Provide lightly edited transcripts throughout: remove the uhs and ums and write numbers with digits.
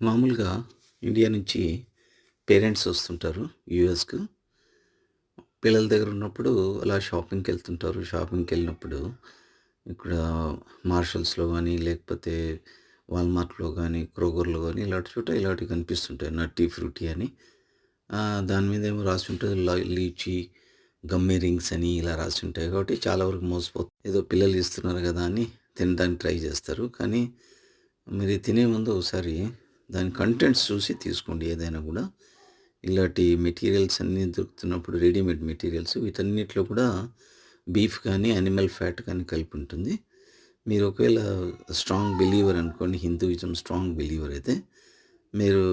మామూలుగా ఇండియా నుంచి పేరెంట్స్ వస్తుంటారు యూఎస్‌కు. పిల్లల దగ్గర ఉన్నప్పుడు అలా షాపింగ్‌కెళ్తుంటారు. షాపింగ్‌కెళ్ళినప్పుడు ఇక్కడ మార్షల్స్‌లో గానీ, లేకపోతే వాల్మార్ట్‌లో గానీ, క్రోగర్‌లో గానీ ఇలాంటి చోట ఇలాంటివి కనిపిస్తుంటాయి. నట్టి ఫ్రూటీ అని. దాని మీదేమో రాసుంటది లీచీ, గమ్మీ రింగ్స్ అని ఇలా రాసుంటాయి. కాబట్టి చాలా వరకు ఏదో పిల్లలు ఇస్తున్నారు గదా అని తినడానికి ట్రై చేస్తారు. కానీ మీరు తినే ముందు ఒకసారి దాని కంటెంట్స్ చూసి తీసుకోండి ఏదైనా గూడా. ఇలాంటి మెటీరియల్స్ అన్నీ దొరుకుతున్నప్పుడు రెడీమేడ్ మెటీరియల్స్ వీటన్నిటిలో కూడా బీఫ్ కానీ, యానిమల్ ఫ్యాట్ కానీ కలిపి ఉంటుంది. మీరు ఒకవేళ స్ట్రాంగ్ బిలీవర్ అనుకోండి, హిందూయిజం స్ట్రాంగ్ బిలీవర్ అయితే మీరు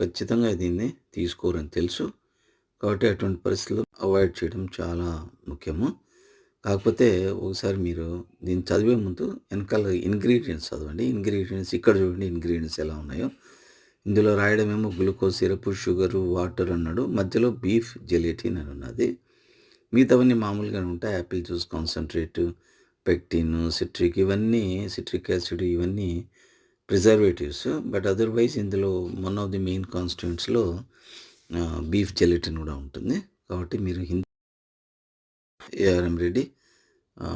ఖచ్చితంగా దీన్ని తీసుకోరని తెలుసు. కాబట్టి అటువంటి పరిస్థితుల్లో అవాయిడ్ చేయడం చాలా ముఖ్యము. కాకపోతే ఒకసారి మీరు దీన్ని చదివే ముందు వెనకాల ఇంగ్రీడియెంట్స్ చదవండి. ఇంగ్రీడియెంట్స్ ఇక్కడ చూడండి ఇంగ్రీడియెంట్స్ ఎలా ఉన్నాయో. ఇందులో రాయడమేమో గ్లూకోజ్ సిరప్, షుగరు, వాటర్ అన్నాడు. మధ్యలో బీఫ్ జెలటిన్ అని ఉన్నది. మిగతావన్నీ మామూలుగానే ఉంటాయి. Apple juice concentrate, pectin, citric acid ఇవన్నీ ప్రిజర్వేటివ్స్. బట్ అదర్‌వైజ్ ఇందులో one of the main కాన్స్టిట్యూయెంట్స్‌లో beef gelatin కూడా ఉంటుంది. కాబట్టి మీరు I'm Reddy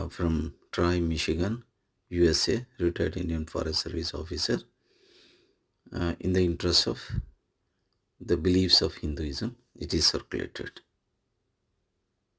from Troy, Michigan, USA, retired Indian forest service officer. In the interest of the beliefs of Hinduism, it is circulated.